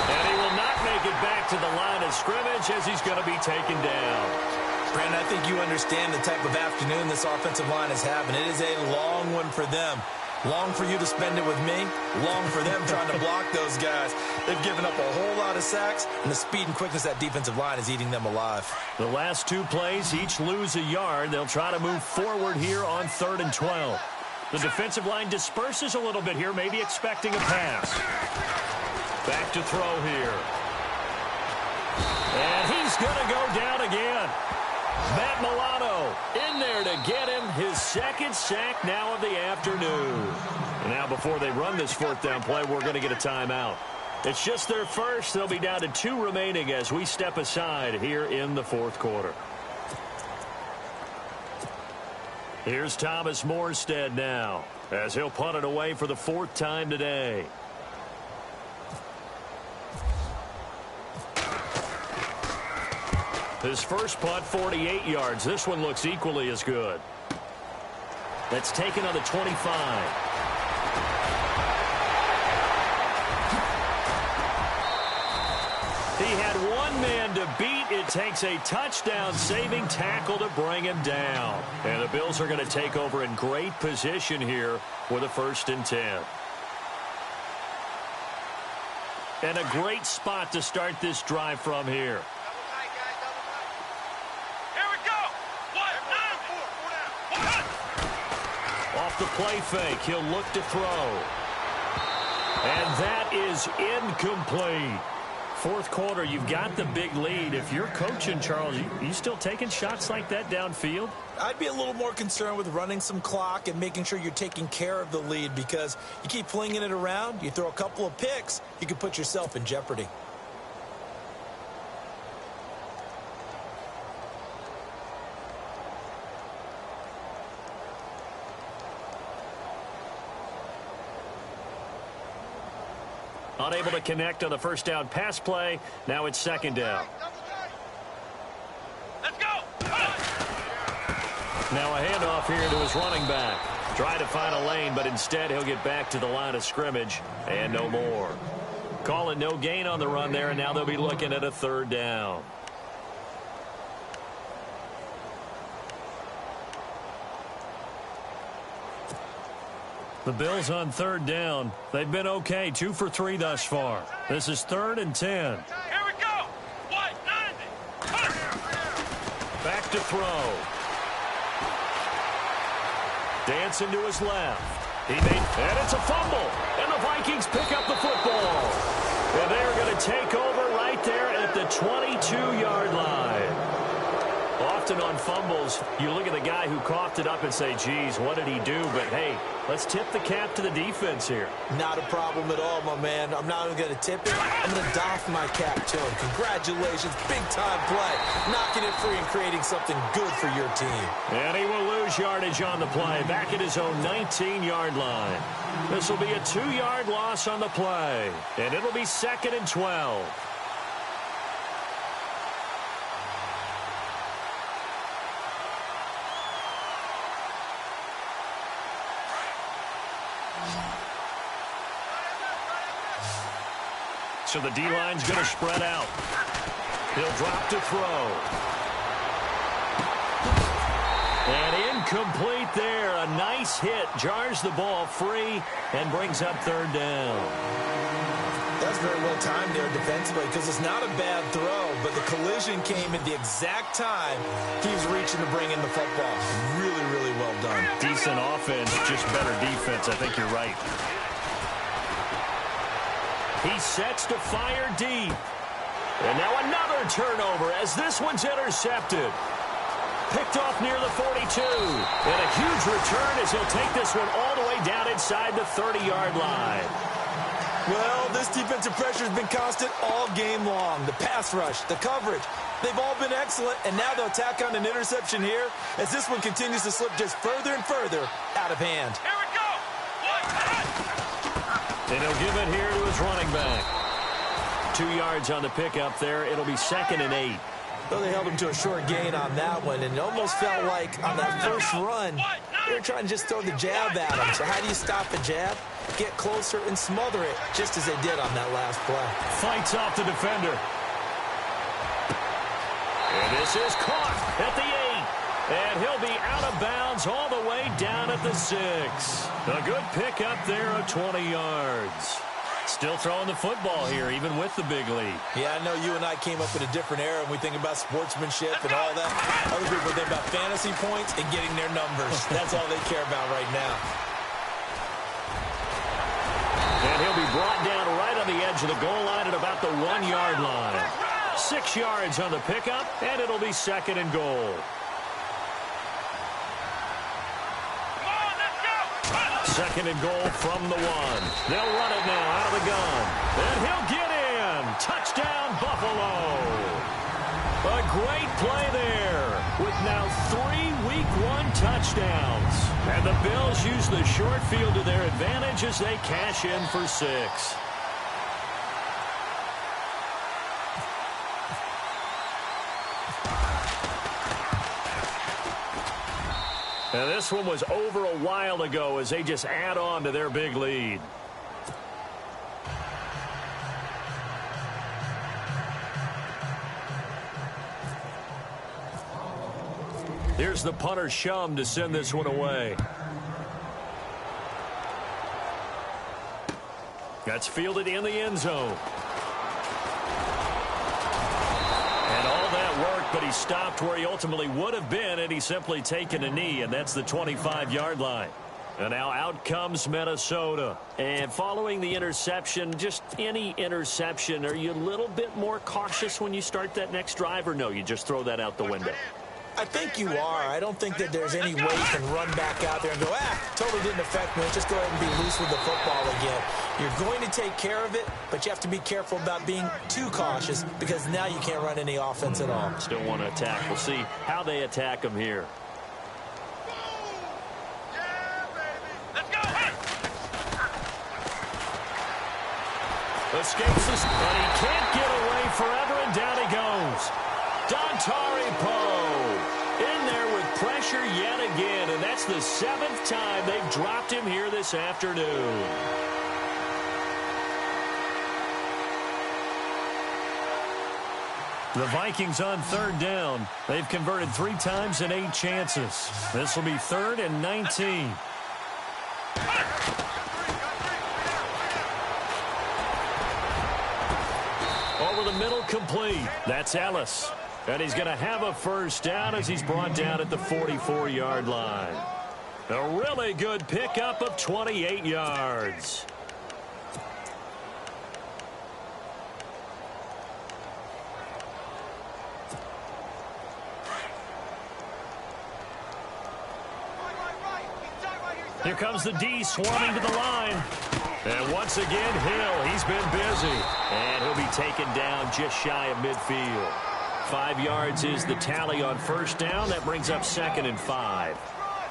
And he will not make it back to the line of scrimmage as he's going to be taken down. Brandon, I think you understand the type of afternoon this offensive line is having. It is a long one for them. Long for you to spend it with me. Long for them trying to block those guys. They've given up a whole lot of sacks, and the speed and quickness of that defensive line is eating them alive. The last 2 plays, each lose a yard. They'll try to move forward here on 3rd and 12. The defensive line disperses a little bit here, maybe expecting a pass. Back to throw here. And he's going to go down again. Matt Milano in there to get him his second sack now of the afternoon. And now before they run this 4th down play, we're going to get a timeout. It's just their first. They'll be down to 2 remaining as we step aside here in the 4th quarter. Here's Thomas Morstead now as he'll punt it away for the 4th time today. His first punt, 48 yards. This one looks equally as good. That's taken on the 25. He had one man to beat. It takes a touchdown-saving tackle to bring him down. And the Bills are going to take over in great position here with a 1st and 10. And a great spot to start this drive from here. Here we go. Off the play fake, he'll look to throw. And that is incomplete. 4th quarter, you've got the big lead. If you're coaching, Charles, you still taking shots like that downfield? I'd be a little more concerned with running some clock and making sure you're taking care of the lead, because you keep flinging it around, you throw a couple of picks, you can put yourself in jeopardy. Unable to connect on the 1st down pass play. Now it's 2nd down. Let's go. Now a handoff here to his running back. Try to find a lane, but instead he'll get back to the line of scrimmage and no more. Calling no gain on the run there, and now they'll be looking at a 3rd down. The Bills on third down. They've been okay, 2 for 3 thus far. This is 3rd and 10. Here we go. White 90. Back to throw. Dancing to his left. And it's a fumble. And the Vikings pick up the football. And they're going to take over right there at the 22-yard line. Often on fumbles, you look at the guy who coughed it up and say, geez, what did he do? But, hey, let's tip the cap to the defense here. Not a problem at all, my man. I'm not even going to tip it. I'm going to doff my cap to him. Congratulations. Big-time play. Knocking it free and creating something good for your team. And he will lose yardage on the play. Back at his own 19-yard line. This will be a 2-yard loss on the play. And it'll be 2nd and 12. So the D-line's going to spread out. He'll drop to throw. And incomplete there. A nice hit. Jars the ball free and brings up 3rd down. That's very well timed there defensively because it's not a bad throw, but the collision came at the exact time he was reaching to bring in the football. Really, really well done. Decent offense, just better defense. I think you're right. He sets to fire deep. And now another turnover as this one's intercepted. Picked off near the 42. And a huge return as he'll take this one all the way down inside the 30-yard line. Well, this defensive pressure has been constant all game long. The pass rush, the coverage, they've all been excellent. And now they'll tack on an interception here as this one continues to slip just further and further out of hand. Here we go. And he'll give it here to his running back. 2 yards on the pickup there. It'll be 2nd and 8. Well, they held him to a short gain on that one, and it almost felt like on that first run, they were trying to just throw the jab at him. So how do you stop the jab? Get closer and smother it, just as they did on that last play. Fights off the defender. And this is caught at the 8. And he'll be out of bounds all the way down at the 6. A good pickup there of 20 yards. Still throwing the football here, even with the big lead. Yeah, I know you and I came up in a different era, and we think about sportsmanship and all that. Other people think about fantasy points and getting their numbers. That's all they care about right now. And he'll be brought down right on the edge of the goal line at about the 1-yard line. 6 yards on the pickup, and it'll be 2nd and goal. Second and goal from the 1. They'll run it now out of the gun. And he'll get in. Touchdown, Buffalo. A great play there with now 3 Week 1 touchdowns. And the Bills use the short field to their advantage as they cash in for 6. And this one was over a while ago as they just add on to their big lead. Here's the punter Shum to send this one away. That's fielded in the end zone. But he stopped where he ultimately would have been, and he's simply taken a knee, and that's the 25-yard line. And now out comes Minnesota. And following the interception, just any interception, are you a little bit more cautious when you start that next drive, or no, you just throw that out the window? I think you are. I don't think that there's any way you can run back out there and go, totally didn't affect me. Just go ahead and be loose with the football again. You're going to take care of it, but you have to be careful about being too cautious because now you can't run any offense at all. Still want to attack. We'll see how they attack him here. Let's go. Escapes this, but he can't get away forever, and down he goes. Dontari Poe in there with pressure yet again, and that's the 7th time they've dropped him here this afternoon. The Vikings on 3rd down. They've converted 3 times in 8 chances. This will be 3rd and 19. complete. That's Ellis. And he's going to have a first down as he's brought down at the 44-yard line. A really good pickup of 28 yards. Here comes the D swarming to the line. And once again, Hill, he's been busy. And he'll be taken down just shy of midfield. 5 yards is the tally on first down. That brings up 2nd and 5.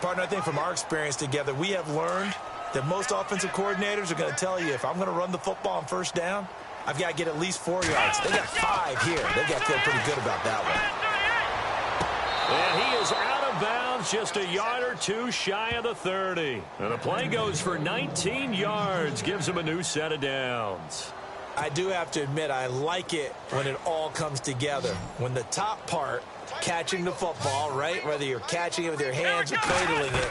Partner, I think from our experience together, we have learned that most offensive coordinators are going to tell you, if I'm going to run the football on first down, I've got to get at least 4 yards. They got 5 here. They've got to feel pretty good about that one. And he is out of bounds, just a yard or two shy of the 30. And the play goes for 19 yards, gives him a new set of downs. I do have to admit, I like it when it all comes together. When the top part, catching the football, right, whether you're catching it with your hands or cradling it,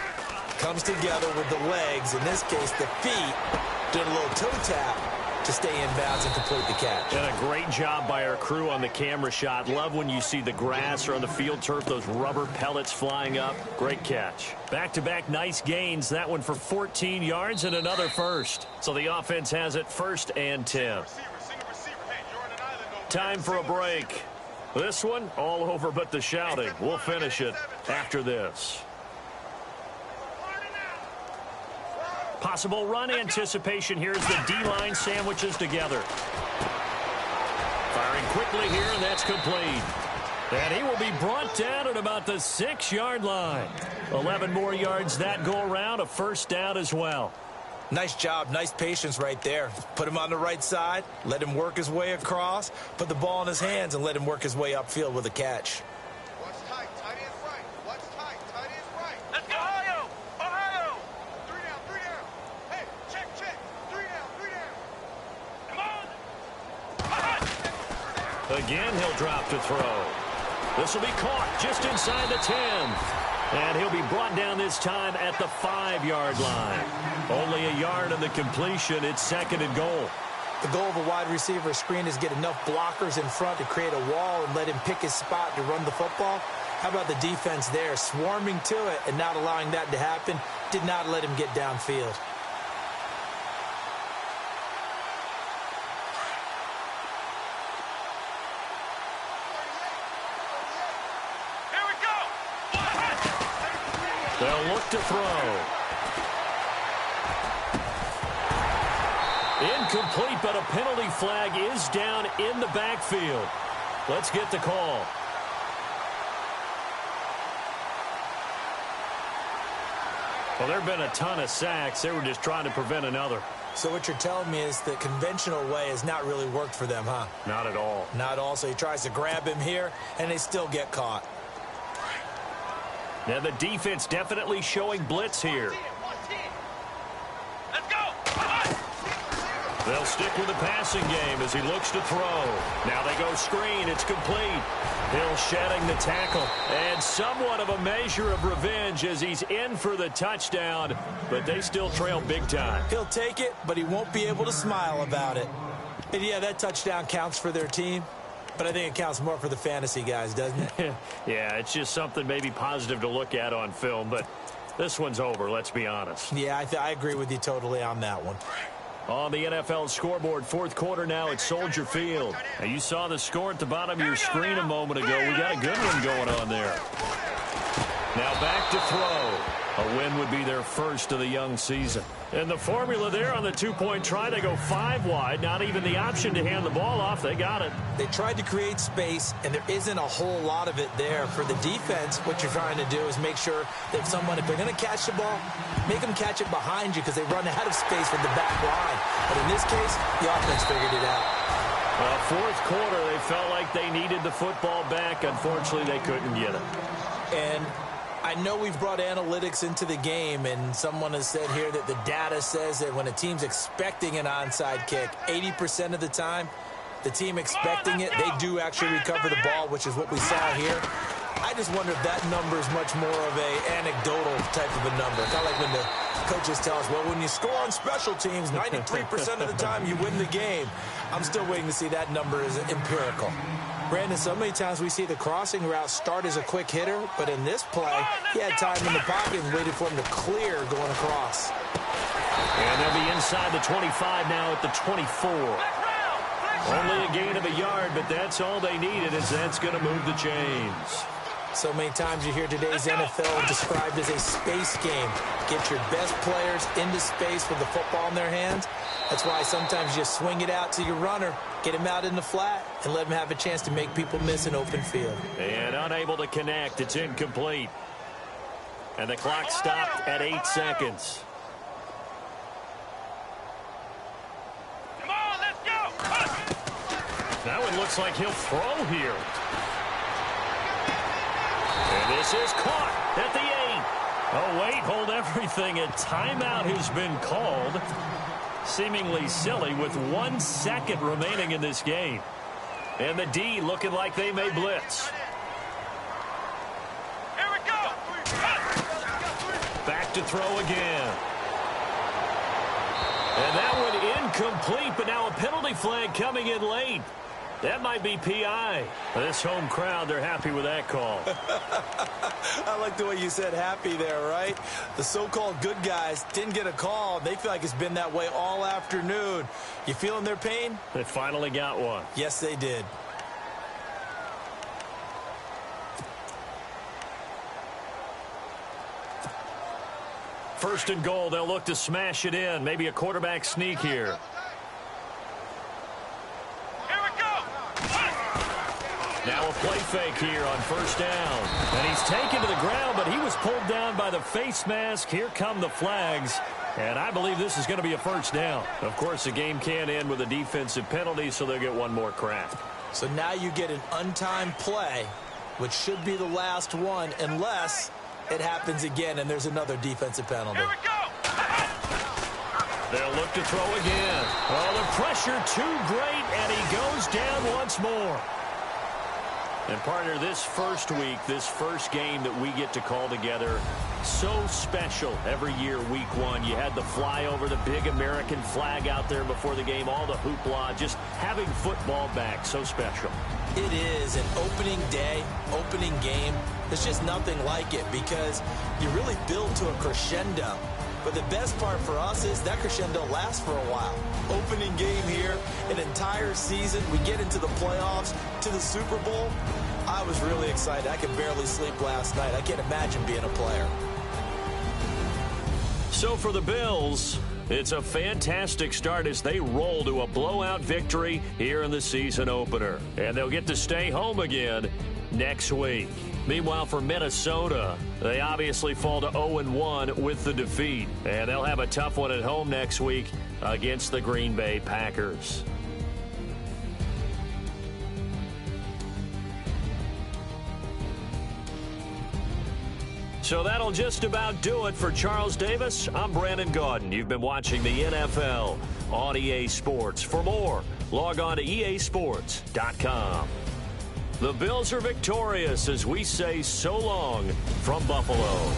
comes together with the legs, in this case the feet, doing a little toe tap to stay in bounds and complete the catch. And a great job by our crew on the camera shot. Love when you see the grass or on the field turf, those rubber pellets flying up. Great catch. Back-to-back nice gains. That one for 14 yards and another first. So the offense has it 1st and 10. Time for a break. This one, all over but the shouting. We'll finish it after this. Possible run anticipation here as the D-line sandwiches together. Firing quickly here, and that's complete. And he will be brought down at about the 6-yard line. 11 more yards that go around, a first down as well. Nice job, nice patience right there. Put him on the right side, let him work his way across, put the ball in his hands, and let him work his way upfield with a catch. What's tight? Tight end's right. What's tight? Tight end's right. Let's go, Ohio! Ohio! 3 down, 3 down. Hey, check. 3 down, 3 down. Come on! Again, he'll drop to throw. This will be caught just inside the 10. And he'll be brought down this time at the 5-yard line. Only a yard on the completion. It's 2nd and goal. The goal of a wide receiver screen is get enough blockers in front to create a wall and let him pick his spot to run the football. How about the defense there, swarming to it and not allowing that to happen? Did not let him get downfield. They'll look to throw. Incomplete, but a penalty flag is down in the backfield. Let's get the call. Well, there have been a ton of sacks. They were just trying to prevent another. So what you're telling me is the conventional way has not really worked for them, huh? Not at all. Not at all. So he tries to grab him here, and they still get caught. Now the defense definitely showing blitz here. Let's go! They'll stick with the passing game as he looks to throw. Now they go screen. It's complete. Hill shedding the tackle. And somewhat of a measure of revenge as he's in for the touchdown. But they still trail big time. He'll take it, but he won't be able to smile about it. And yeah, that touchdown counts for their team. But I think it counts more for the fantasy guys, doesn't it? Yeah, it's just something maybe positive to look at on film. But this one's over, let's be honest. Yeah, I agree with you totally on that one. On the NFL scoreboard, 4th quarter now at Soldier Field. Now you saw the score at the bottom of your screen a moment ago. We got a good one going on there. Now back to throw. A win would be their first of the young season. And the formula there on the 2-point try, they go 5 wide. Not even the option to hand the ball off. They got it. They tried to create space, and there isn't a whole lot of it there. For the defense, what you're trying to do is make sure that if they're going to catch the ball, make them catch it behind you because they run out of space with the back line. But in this case, the offense figured it out. Well, 4th quarter, they felt like they needed the football back. Unfortunately, they couldn't get it. And I know we've brought analytics into the game, and someone has said here that the data says that when a team's expecting an onside kick, 80% of the time, the team expecting it, they do actually recover the ball, which is what we saw here. I just wonder if that number is much more of a anecdotal type of a number. Kind of like when the coaches tell us, well, when you score on special teams, 93% of the time you win the game. I'm still waiting to see that number is empirical. Brandon, so many times we see the crossing route start as a quick hitter, but in this play, he had time in the pocket and waited for him to clear going across. And they'll be inside the 25 now at the 24. Only a gain of a yard, but that's all they needed, as that's going to move the chains. So many times you hear today's NFL described as a space game. Get your best players into space with the football in their hands. That's why sometimes you swing it out to your runner, get him out in the flat, and let him have a chance to make people miss an open field. And unable to connect. It's incomplete. And the clock stopped at 8 seconds. Come on, let's go. Now it looks like he'll throw here. And this is caught at the 8. Oh, wait, hold everything. A timeout has been called. Seemingly silly with 1 second remaining in this game. And the D looking like they may blitz. Here we go. Back to throw again. And that one incomplete, but now a penalty flag coming in late. That might be PI. This home crowd, they're happy with that call. I like the way you said happy there, right? The so-called good guys didn't get a call. They feel like it's been that way all afternoon. You feeling their pain? They finally got one. Yes, they did. First and goal, they'll look to smash it in. Maybe a quarterback sneak here. Now a play fake here on first down. And he's taken to the ground, but he was pulled down by the face mask. Here come the flags. And I believe this is going to be a first down. Of course, the game can end with a defensive penalty, so they'll get one more crack. So now you get an untimed play, which should be the last one, unless it happens again and there's another defensive penalty. Here we go. They'll look to throw again. Oh, the pressure too great, and he goes down once more. And, partner, this first week, this first game that we get to call together, so special every year, week one. You had the flyover, the big American flag out there before the game, all the hoopla, just having football back, so special. It is an opening day, opening game. There's just nothing like it because you really build to a crescendo. But the best part for us is that crescendo lasts for a while. Opening game here, an entire season. We get into the playoffs, to the Super Bowl. I was really excited. I could barely sleep last night. I can't imagine being a player. So for the Bills, it's a fantastic start as they roll to a blowout victory here in the season opener. And they'll get to stay home again next week. Meanwhile, for Minnesota, they obviously fall to 0-1 with the defeat. And they'll have a tough one at home next week against the Green Bay Packers. So that'll just about do it for Charles Davis. I'm Brandon Gaudin. You've been watching the NFL on EA Sports. For more, log on to easports.com. The Bills are victorious as we say so long from Buffalo.